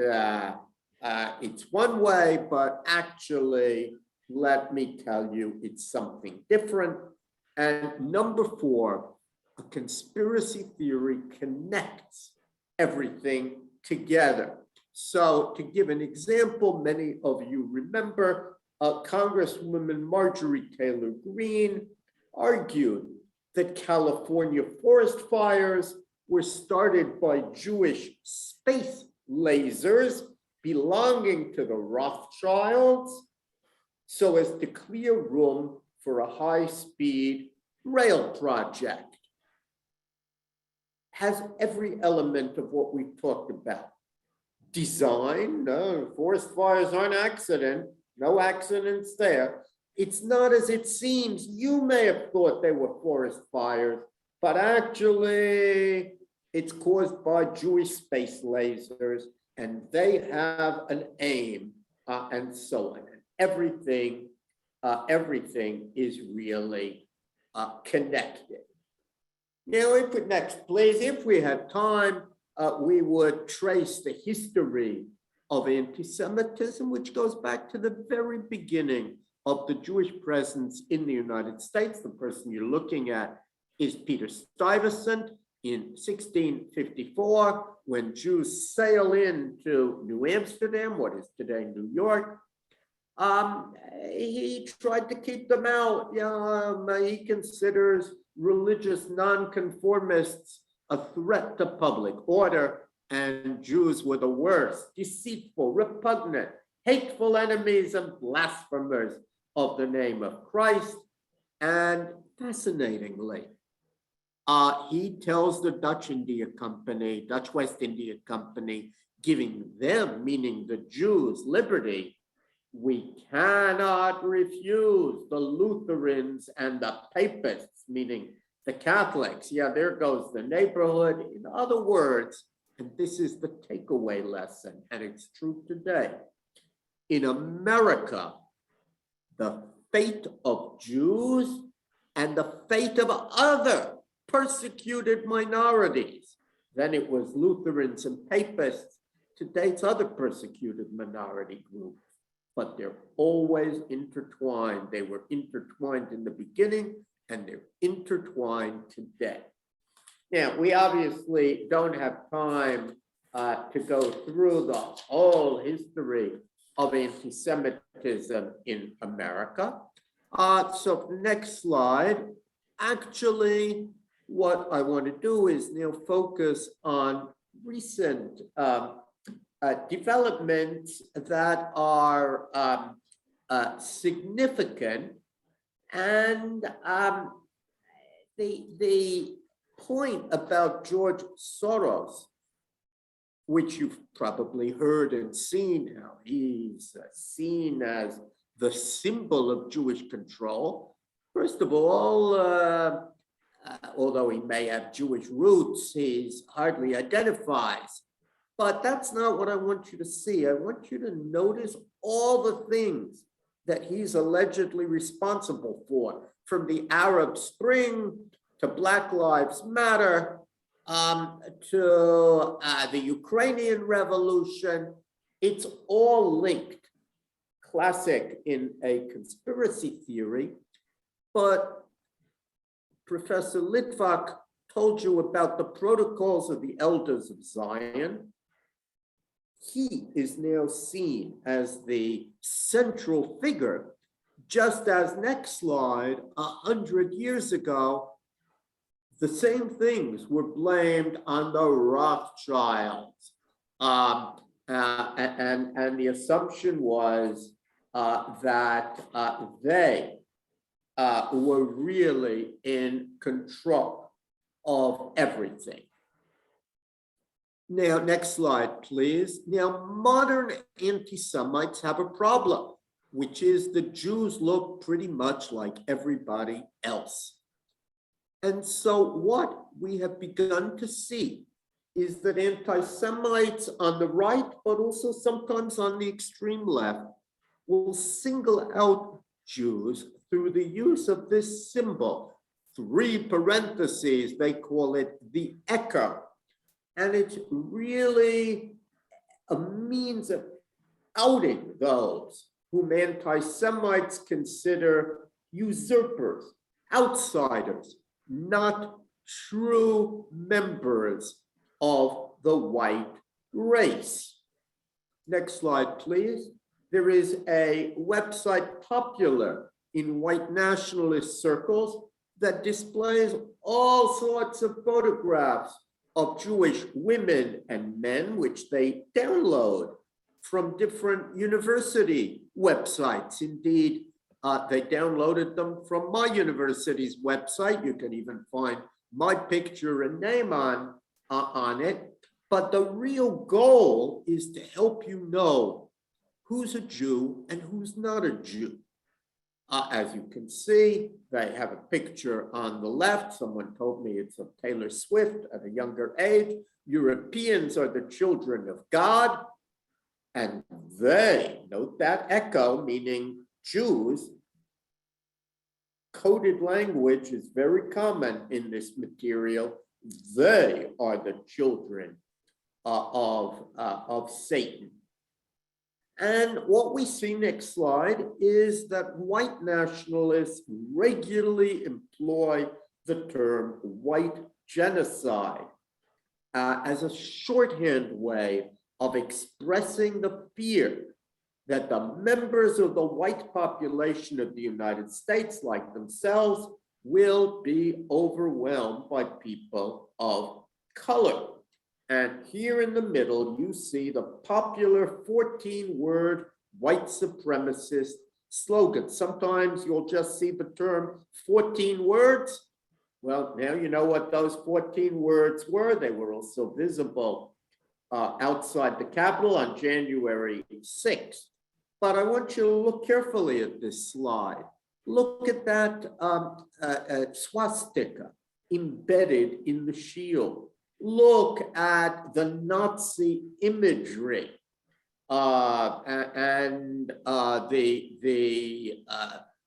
it's one way, but actually, let me tell you, it's something different. And number four, a conspiracy theory connects everything together. So to give an example, many of you remember Congresswoman Marjorie Taylor Greene argued that California forest fires were started by Jewish space lasers belonging to the Rothschilds so as to clear room for a high-speed rail project. Has every element of what we've talked about. Design, no, forest fires aren't accident, no accidents there. It's not as it seems. You may have thought they were forest fires, but actually it's caused by Jewish space lasers, and they have an aim, and so on. And everything is really connected. Now, next, please, if we had time, we would trace the history of anti-Semitism, which goes back to the very beginning of the Jewish presence in the United States. The person you're looking at is Peter Stuyvesant in 1654, when Jews sail into New Amsterdam, what is today New York. He tried to keep them out. He considers religious nonconformists a threat to public order, and Jews were the worst, deceitful, repugnant, hateful enemies and blasphemers of the name of Christ. And fascinatingly, he tells the Dutch West India Company, giving them, meaning the Jews, liberty, we cannot refuse the Lutherans and the Papists, meaning the Catholics. Yeah, there goes the neighborhood. In other words, and this is the takeaway lesson, and it's true today. In America, the fate of Jews and the fate of other persecuted minorities, then it was Lutherans and Papists, today it's other persecuted minority groups, but they're always intertwined. They were intertwined in the beginning, and they're intertwined today. Now, we obviously don't have time to go through the whole history of anti-Semitism in America. So next slide. Actually, what I want to do is now focus on recent developments that are significant And the point about George Soros, which you've probably heard and seen how he's seen as the symbol of Jewish control. First of all, although he may have Jewish roots, he's hardly identifies. But that's not what I want you to see. I want you to notice all the things that he's allegedly responsible for, from the Arab Spring to Black Lives Matter, to the Ukrainian Revolution. It's all linked, classic in a conspiracy theory. But Professor Litvak told you about the protocols of the elders of Zion. He is now seen as the central figure, just as next slide, 100 years ago, the same things were blamed on the Rothschilds. And the assumption was that they were really in control of everything. Now, next slide, please. Now, modern anti-Semites have a problem, which is the Jews look pretty much like everybody else. And so what we have begun to see is that anti-Semites on the right, but also sometimes on the extreme left, will single out Jews through the use of this symbol, 3 parentheses, they call it the echo. And it's really a means of outing those whom anti-Semites consider usurpers, outsiders, not true members of the white race. Next slide, please. There is a website popular in white nationalist circles that displays all sorts of photographs of Jewish women and men, which they download from different university websites. Indeed, they downloaded them from my university's website. You can even find my picture and name on it. But the real goal is to help you know who's a Jew and who's not a Jew. As you can see, they have a picture on the left. Someone told me it's of Taylor Swift at a younger age. Europeans are the children of God. And they, note that echo, meaning Jews, coded language is very common in this material. They are the children of Satan. And what we see next slide is that white nationalists regularly employ the term white genocide as a shorthand way of expressing the fear that the members of the white population of the United States, like themselves, will be overwhelmed by people of color. And here in the middle, you see the popular 14-word white supremacist slogan. Sometimes you'll just see the term 14 words. Well, now you know what those 14 words were. They were also visible outside the Capitol on January 6th. But I want you to look carefully at this slide. Look at that swastika embedded in the shield. Look at the Nazi imagery and the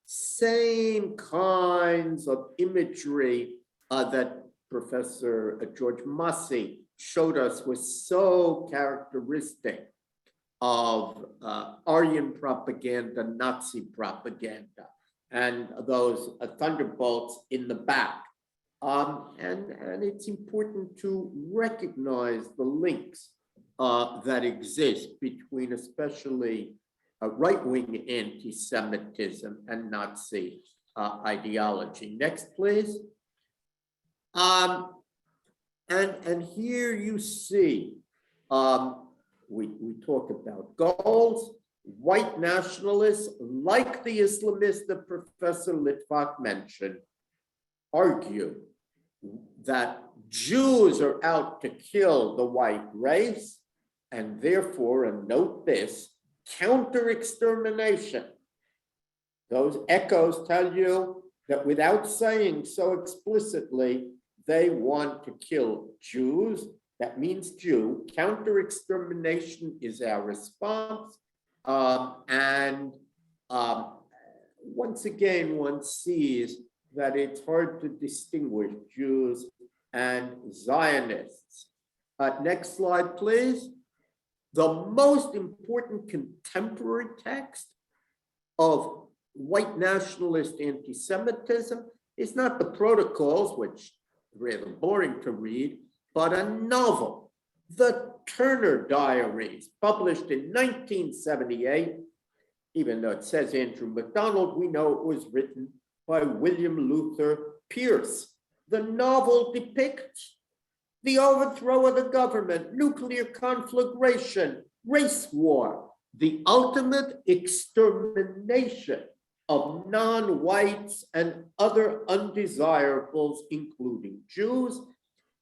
same kinds of imagery that Professor George Massey showed us was so characteristic of Aryan propaganda, Nazi propaganda, and those thunderbolts in the back. And it's important to recognize the links that exist between especially right-wing anti-Semitism and Nazi ideology. Next, please. And here you see, we talk about goals. white nationalists, like the Islamist that Professor Litvak mentioned, argue that Jews are out to kill the white race, and therefore, and note this, counter-extermination. Those echoes tell you that without saying so explicitly, they want to kill Jews. That means Jew. Counter-extermination is our response. Once again, one sees that it's hard to distinguish Jews and Zionists. Next slide, please. The most important contemporary text of white nationalist anti-Semitism is not the protocols, which are rather boring to read, but a novel, The Turner Diaries, published in 1978. Even though it says Andrew MacDonald, we know it was written by William Luther Pierce. The novel depicts the overthrow of the government, nuclear conflagration, race war, the ultimate extermination of non-whites and other undesirables, including Jews.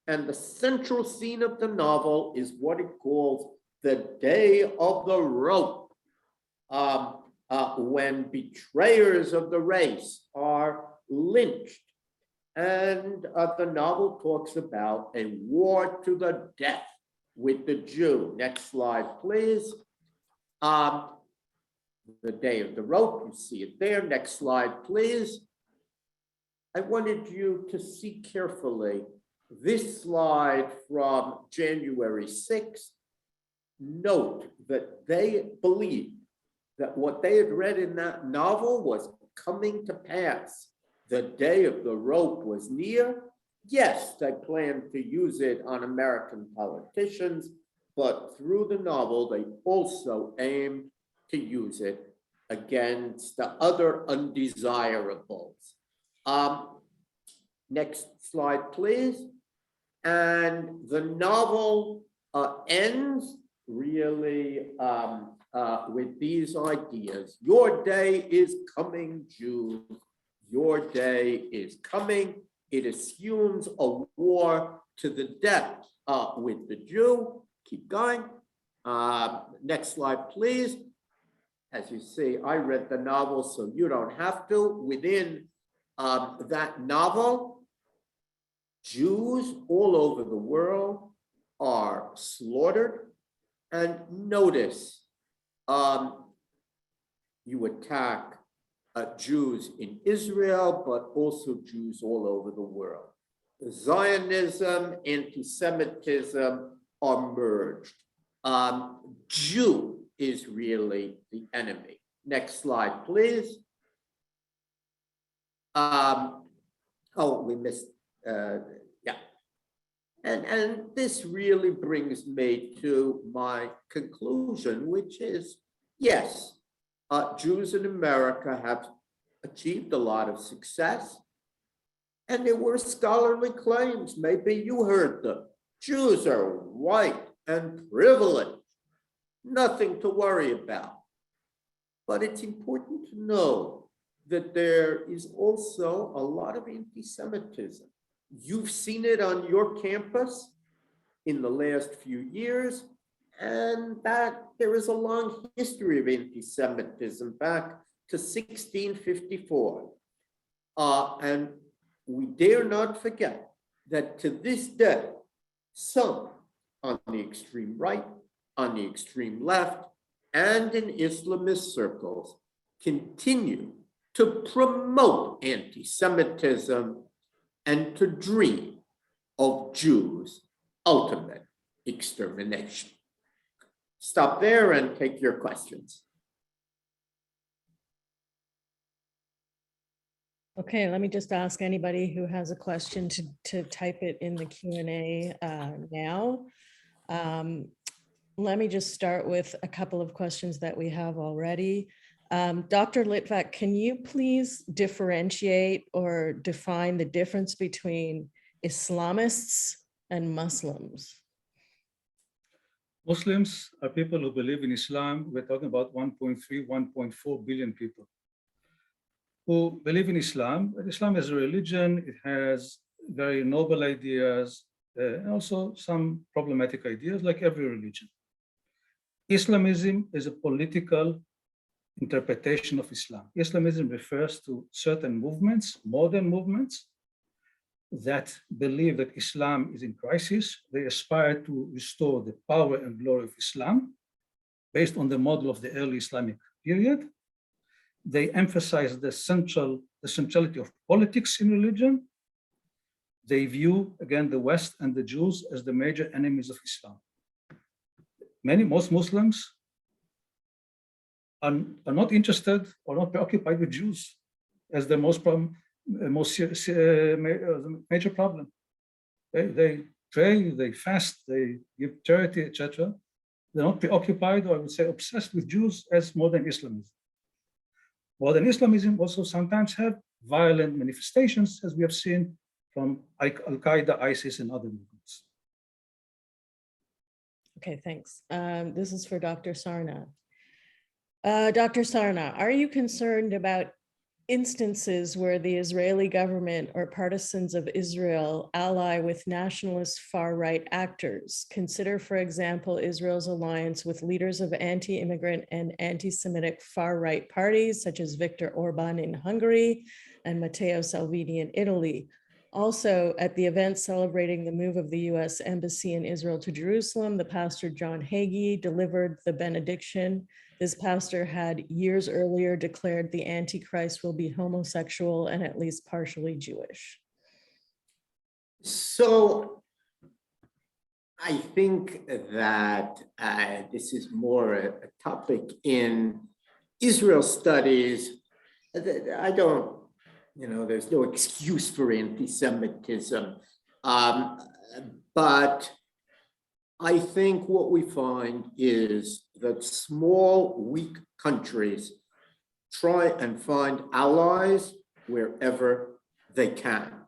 And the central scene of the novel is what it calls the Day of the Rope, when betrayers of the race are lynched. And the novel talks about a war to the death with the Jew. Next slide, please. The Day of the Rope, you see it there. Next slide, please. I wanted you to see carefully this slide from January 6th. Note that they believed that what they had read in that novel was coming to pass. The Day of the Rope was near. Yes, they planned to use it on American politicians, but through the novel, they also aimed to use it against the other undesirables. Next slide, please. And the novel ends really with these ideas. Your day is coming, Jews. Your day is coming. It assumes a war to the death with the Jew. Keep going. Next slide, please. As you see, I read the novel, so you don't have to. Within that novel, Jews all over the world are slaughtered. And notice, you attack Jews in Israel, but also Jews all over the world. Zionism, anti-Semitism are merged. Jew is really the enemy. Next slide, please. We missed, yeah. And this really brings me to my conclusion, which is, yes, Jews in America have achieved a lot of success. And there were scholarly claims, maybe you heard them. Jews are white and privileged, nothing to worry about. But it's important to know that there is also a lot of anti-Semitism. You've seen it on your campus in the last few years, and that there is a long history of anti-Semitism back to 1654. And we dare not forget that to this day, some on the extreme right, on the extreme left, and in Islamist circles continue to promote anti-Semitism and to dream of Jews' ultimate extermination. Stop there and take your questions. Okay, let me just ask anybody who has a question to type it in the Q&A now. Let me just start with a couple of questions that we have already. Dr. Litvak, can you please differentiate or define the difference between Islamists and Muslims? Muslims are people who believe in Islam. We're talking about 1.3, 1.4 billion people who believe in Islam. Islam is a religion. It has very noble ideas, and also some problematic ideas, like every religion. Islamism is a political interpretation of Islam. Islamism refers to certain movements, modern movements, that believe that Islam is in crisis. They aspire to restore the power and glory of Islam based on the model of the early Islamic period. They emphasize the centrality of politics in religion. They view, again, the West and the Jews as the major enemies of Islam. Most Muslims are not interested or not preoccupied with Jews as the major problem. They pray, they fast, they give charity, etc. They're not preoccupied, or I would say obsessed with Jews as modern Islamism. Modern Islamism also sometimes have violent manifestations, as we have seen from Al-Qaeda, ISIS, and other movements. Okay, thanks. This is for Dr. Sarna. Dr. Sarna, are you concerned about instances where the Israeli government or partisans of Israel ally with nationalist far-right actors? Consider, for example, Israel's alliance with leaders of anti-immigrant and anti-Semitic far-right parties, such as Viktor Orban in Hungary and Matteo Salvini in Italy. Also, at the event celebrating the move of the US Embassy in Israel to Jerusalem, the pastor John Hagee delivered the benediction. This pastor had years earlier declared the Antichrist will be homosexual and at least partially Jewish. So I think that this is more a topic in Israel studies. I don't, there's no excuse for anti-Semitism. But I think what we find is that small, weak countries try and find allies wherever they can.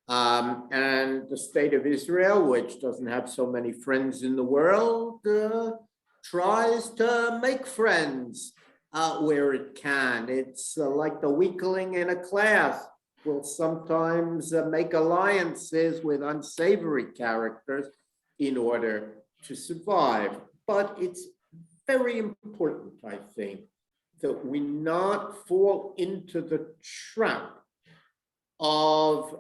And the state of Israel, which doesn't have so many friends in the world, tries to make friends where it can. It's like the weakling in a class will sometimes make alliances with unsavory characters in order to survive. But it's very important, I think, that we not fall into the trap of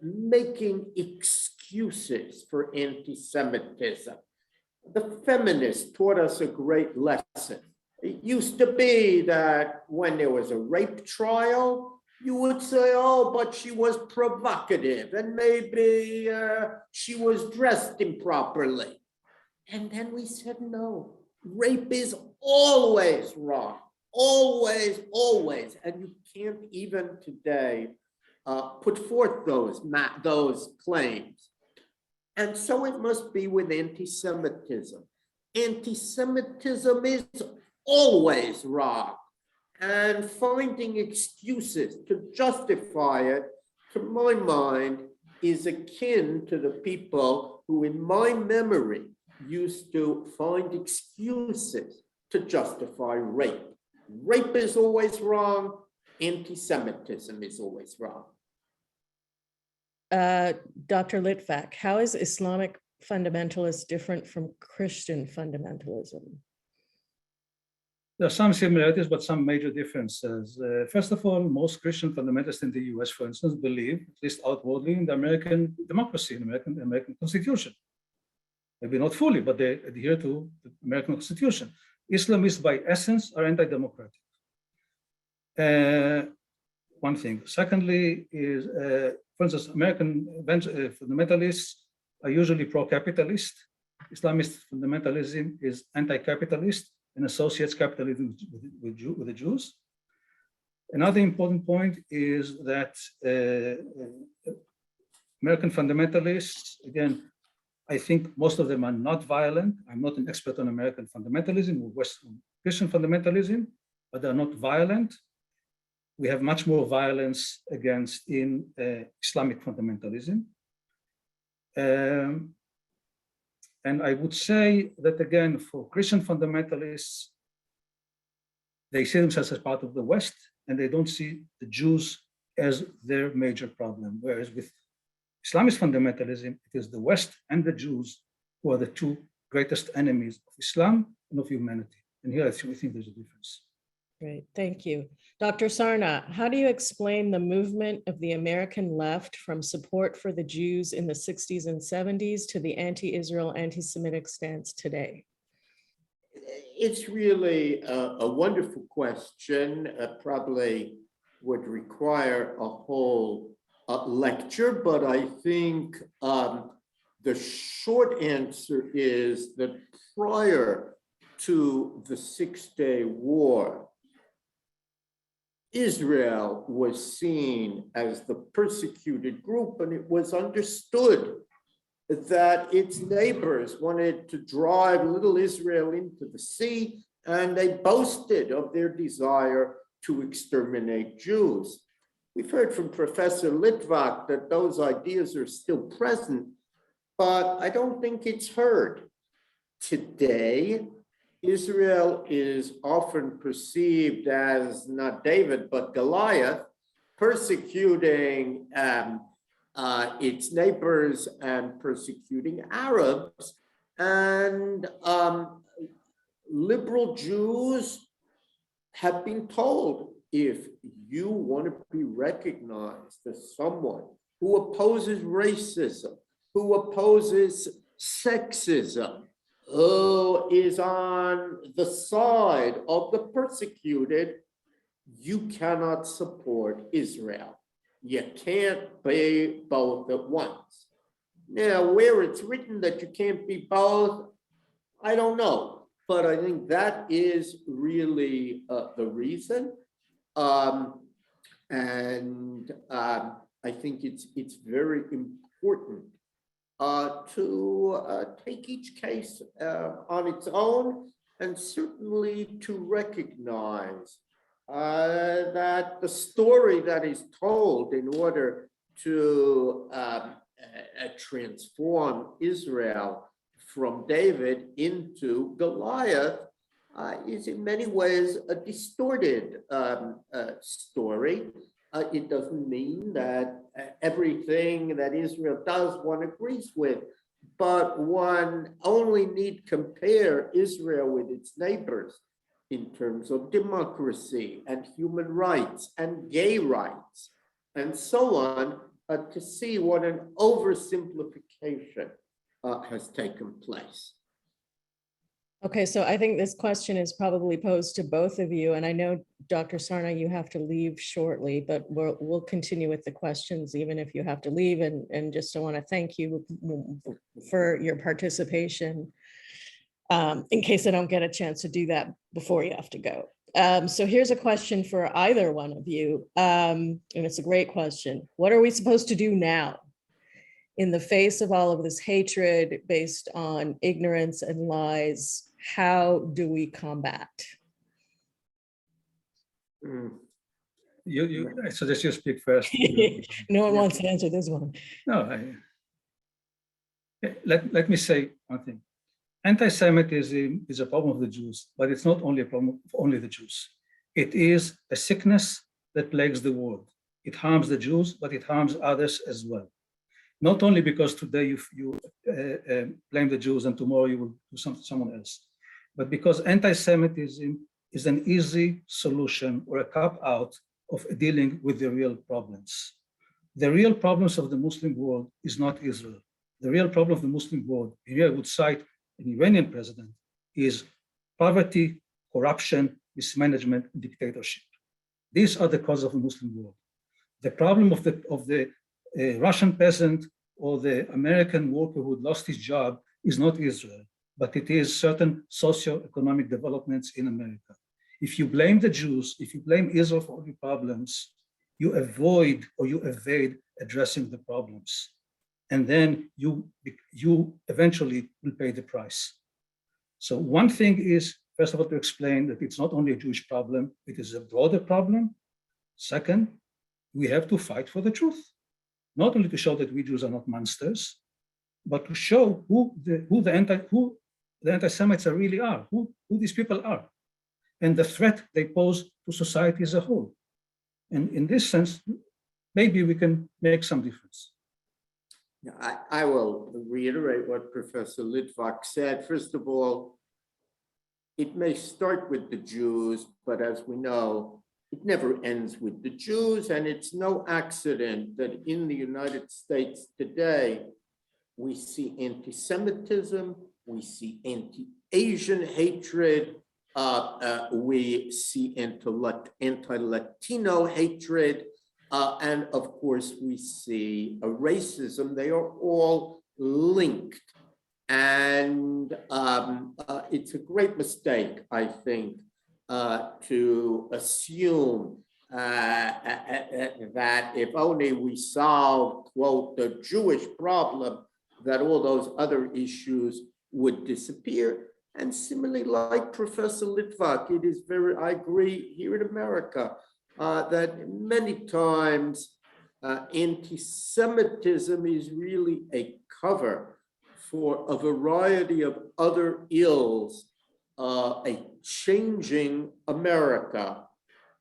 making excuses for anti-Semitism. The feminists taught us a great lesson. It used to be that when there was a rape trial, you would say, oh, but she was provocative and maybe she was dressed improperly. And then we said, no, rape is always wrong. Always, always. And you can't even today put forth those claims. And so it must be with anti-Semitism. Anti-Semitism is always wrong. And finding excuses to justify it, to my mind, is akin to the people who, in my memory, used to find excuses to justify rape. Rape is always wrong. Anti-Semitism is always wrong. Dr. Litvak, how is Islamic fundamentalism different from Christian fundamentalism? There are some similarities, but some major differences. First of all, most Christian fundamentalists in the US, for instance, believe, at least outwardly, in the American democracy, in the American Constitution. Maybe not fully, but they adhere to the American Constitution. Islamists, by essence, are anti-democratic. One thing. Secondly, is, for instance, American fundamentalists are usually pro-capitalist. Islamist fundamentalism is anti-capitalist and associates capitalism with the Jews. Another important point is that American fundamentalists, again, I think most of them are not violent. I'm not an expert on American fundamentalism or Western Christian fundamentalism, but they're not violent. We have much more violence against in Islamic fundamentalism. And I would say that again, for Christian fundamentalists, they see themselves as part of the West, and they don't see the Jews as their major problem. Whereas with Islamist fundamentalism, it is the West and the Jews who are the two greatest enemies of Islam and of humanity. And here we think there's a difference. Great, thank you. Dr. Sarna, how do you explain the movement of the American left from support for the Jews in the 60s and 70s to the anti-Israel, anti-Semitic stance today? It's really a wonderful question, probably would require a whole lecture, but I think the short answer is that prior to the Six-Day War, Israel was seen as the persecuted group, and it was understood that its neighbors wanted to drive little Israel into the sea, and they boasted of their desire to exterminate Jews. We've heard from Professor Litvak that those ideas are still present, but I don't think it's heard. Today, Israel is often perceived as not David, but Goliath, persecuting its neighbors and persecuting Arabs. And liberal Jews have been told, if you want to be recognized as someone who opposes racism, who opposes sexism, who is on the side of the persecuted, you cannot support Israel. You can't be both at once. Now, where it's written that you can't be both, I don't know, but I think that is really the reason. I think it's very important to take each case on its own, and certainly to recognize that the story that is told in order to transform Israel from David into Goliath is in many ways a distorted story. It doesn't mean that everything that Israel does one agrees with, but one only need compare Israel with its neighbors in terms of democracy and human rights and gay rights and so on to see what an oversimplification has taken place. Okay, so I think this question is probably posed to both of you, and I know, Dr. Sarna, you have to leave shortly, but we'll continue with the questions even if you have to leave, and just I want to thank you for your participation in case I don't get a chance to do that before you have to go. So here's a question for either one of you, and it's a great question. What are we supposed to do now in the face of all of this hatred based on ignorance and lies? How do we combat? I suggest you speak first. No one wants to answer this one. No, let me say one thing. Anti-Semitism is a problem of the Jews, but it's not only a problem of only the Jews. It is a sickness that plagues the world. It harms the Jews, but it harms others as well. Not only because today you blame the Jews and tomorrow you will do someone else, but because anti-Semitism is an easy solution or a cop-out of dealing with the real problems. The real problems of the Muslim world is not Israel. The real problem of the Muslim world, here I would cite an Iranian president, is poverty, corruption, mismanagement, and dictatorship. These are the causes of the Muslim world. The problem of the Russian peasant or the American worker who lost his job is not Israel, but it is certain socio-economic developments in America. If you blame the Jews, if you blame Israel for all the problems, you avoid or you evade addressing the problems. And then you eventually will pay the price. So one thing is, first of all, to explain that it's not only a Jewish problem, it is a broader problem. Second, we have to fight for the truth. Not only to show that we Jews are not monsters, but to show who the anti-Semites really are, who these people are, and the threat they pose to society as a whole. And in this sense, maybe we can make some difference. I will reiterate what Professor Litvak said. First of all, it may start with the Jews, but as we know, it never ends with the Jews, and it's no accident that in the United States today, we see anti-Semitism, we see anti-Asian hatred, we see anti-Latino hatred, and of course, we see racism. They are all linked. And it's a great mistake, I think, to assume that if only we solve, quote, the Jewish problem, that all those other issues would disappear. And similarly, like Professor Litvak, it is I agree here in America, that many times anti-Semitism is really a cover for a variety of other ills, a changing America.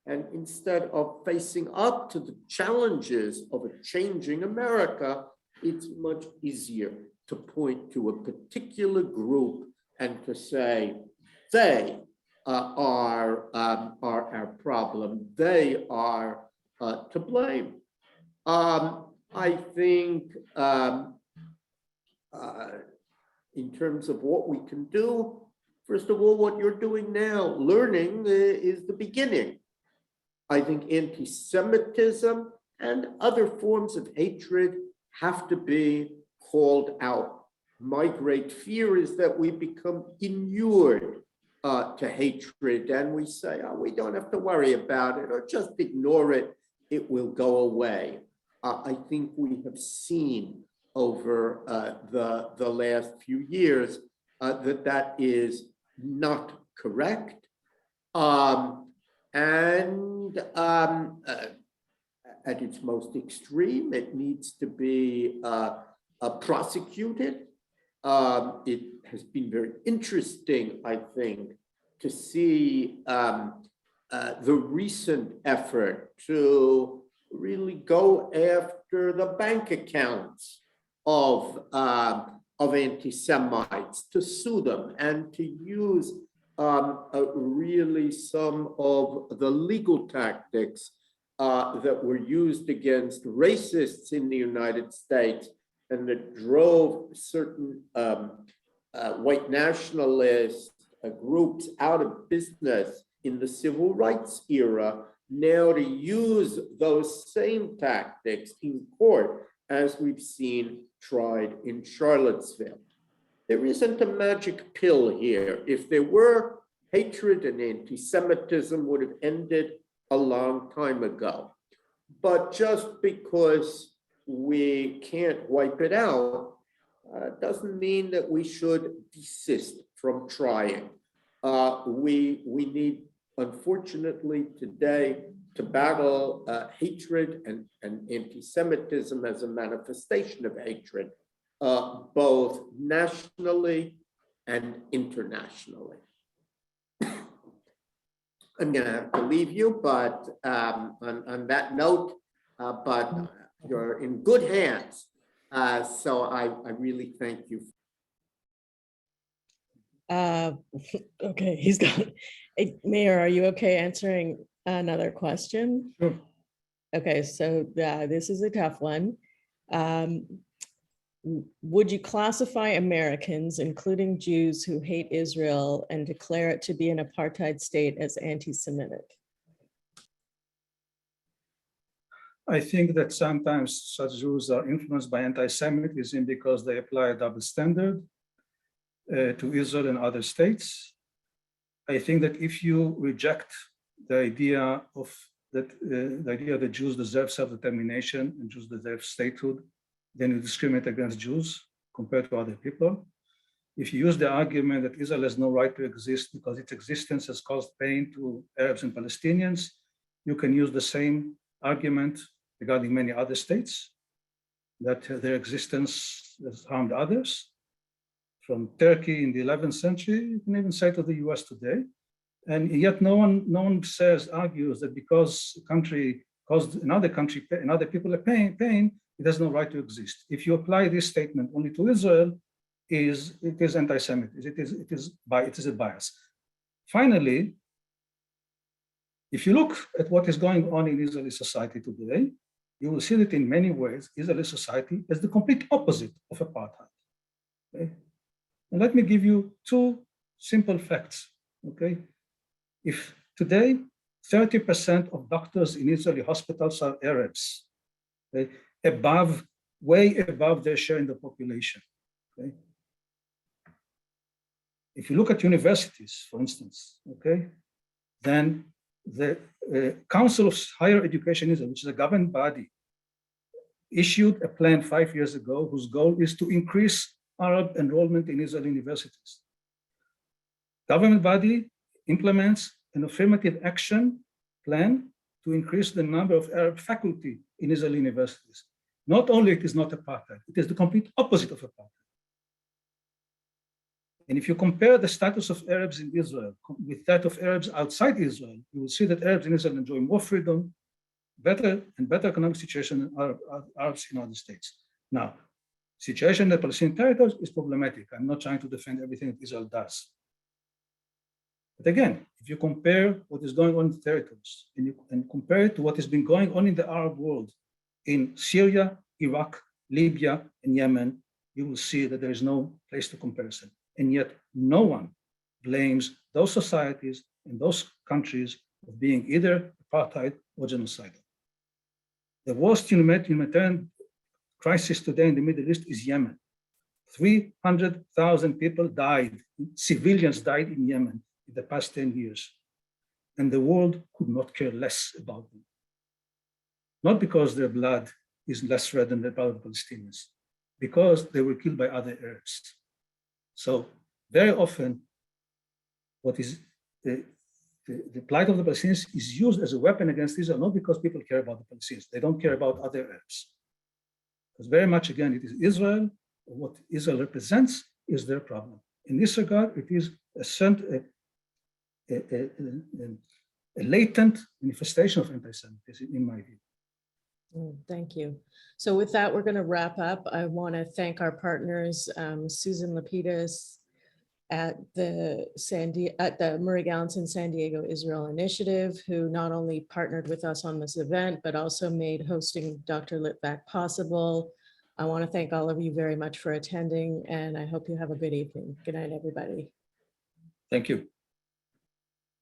And instead of facing up to the challenges of a changing America, it's much easier to point to a particular group and to say, they are our problem. They are to blame. I think in terms of what we can do, first of all, what you're doing now, learning is the beginning. I think anti-Semitism and other forms of hatred have to be called out. My great fear is that we become inured to hatred and we say, oh, we don't have to worry about it or just ignore it, it will go away. I think we have seen over the last few years that is not correct. At its most extreme, it needs to be prosecuted. It has been very interesting, I think, to see the recent effort to really go after the bank accounts of anti-Semites, to sue them and to use really some of the legal tactics that were used against racists in the United States and that drove certain white nationalist groups out of business in the civil rights era, now to use those same tactics in court, as we've seen tried in Charlottesville. There isn't a magic pill here. If there were, hatred and anti-Semitism would have ended a long time ago. But just because we can't wipe it out doesn't mean that we should desist from trying. We need, unfortunately, today to battle hatred and anti-Semitism as a manifestation of hatred, both nationally and internationally. I'm going to have to leave you, but on that note, but you're in good hands. So I really thank you. Okay, he's gone. Hey, Mayor, are you okay answering another question? Sure. Okay, so this is a tough one. Would you classify Americans, including Jews who hate Israel and declare it to be an apartheid state, as anti-Semitic? I think that sometimes such Jews are influenced by anti-Semitism because they apply a double standard to Israel and other states. I think that if you reject the idea that Jews deserve self-determination and Jews deserve statehood, then you discriminate against Jews compared to other people. If you use the argument that Israel has no right to exist because its existence has caused pain to Arabs and Palestinians, you can use the same argument regarding many other states, that their existence has harmed others, from Turkey in the 11th century, you can even say to the US today. And yet no one argues that because a country caused another country, another people are pain, it has no right to exist. If you apply this statement only to Israel, it is anti-Semitism. It is a bias. Finally, if you look at what is going on in Israeli society today, you will see that in many ways, Israeli society is the complete opposite of apartheid. Okay? And let me give you two simple facts. Okay? If today 30% of doctors in Israeli hospitals are Arabs, okay? Way above their share in the population. Okay? If you look at universities, for instance, okay, then the Council of Higher Education Israel, which is a government body, issued a plan 5 years ago whose goal is to increase Arab enrollment in Israeli universities. Government body implements an affirmative action plan to increase the number of Arab faculty in Israeli universities. Not only it is not apartheid, it is the complete opposite of apartheid. And if you compare the status of Arabs in Israel with that of Arabs outside Israel, you will see that Arabs in Israel enjoy more freedom, better economic situation than Arabs in other states. Now, situation in the Palestinian territories is problematic. I'm not trying to defend everything that Israel does. But again, if you compare what is going on in the territories and compare it to what has been going on in the Arab world, in Syria, Iraq, Libya, and Yemen, you will see that there is no place to comparison. And yet no one blames those societies and those countries of being either apartheid or genocidal. The worst humanitarian crisis today in the Middle East is Yemen. 300,000 people died, civilians died in Yemen in the past 10 years. And the world could not care less about them. Not because their blood is less red than the blood of Palestinians, because they were killed by other Arabs. So very often, what is the plight of the Palestinians is used as a weapon against Israel, not because people care about the Palestinians. They don't care about other Arabs. Because very much, again, it is Israel, what Israel represents is their problem. In this regard, it is a latent manifestation of anti-Semitism, in my view. Thank you. So with that, we're going to wrap up. I want to thank our partners, Susan Lapidus at the Murray Gallenson San Diego Israel Initiative, who not only partnered with us on this event, but also made hosting Dr. Litvak possible. I want to thank all of you very much for attending, and I hope you have a good evening. Good night, everybody. Thank you.